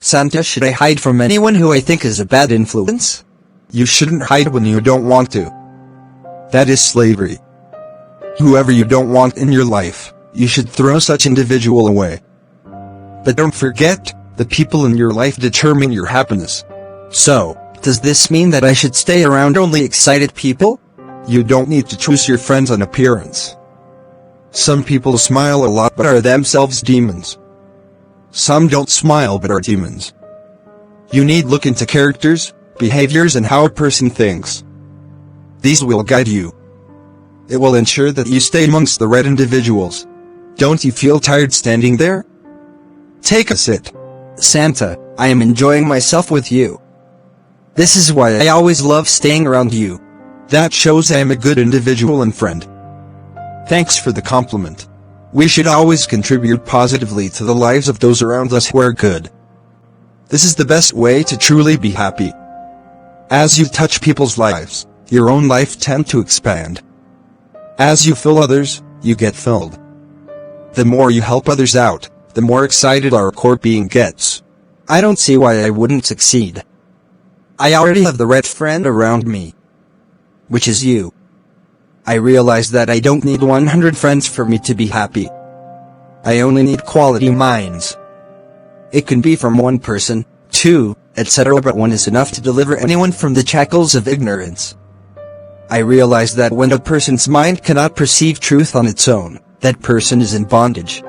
Santa, should I hide from anyone who I think is a bad influence? You shouldn't hide when you don't want to. That is slavery. Whoever you don't want in your life, you should throw such individual away. But don't forget, the people in your life determine your happiness. So, does this mean that I should stay around only excited people? You don't need to choose your friends on appearance. Some people smile a lot but are themselves demons. Some don't smile but are demons. You need look into characters, behaviors and how a person thinks. These will guide you. It will ensure that you stay amongst the right individuals. Don't you feel tired standing there? Take a sit. Santa, I am enjoying myself with you. This is why I always love staying around you. That shows I am a good individual and friend. Thanks for the compliment. We should always contribute positively to the lives of those around us who are good. This is the best way to truly be happy. As you touch people's lives, your own life tends to expand. As you fill others, you get filled. The more you help others out, the more excited our core being gets. I don't see why I wouldn't succeed. I already have the right friend around me, which is you. I realize that I don't need 100 friends for me to be happy. I only need quality minds. It can be from one person, two, etc., but one is enough to deliver anyone from the shackles of ignorance. I realize that when a person's mind cannot perceive truth on its own, that person is in bondage.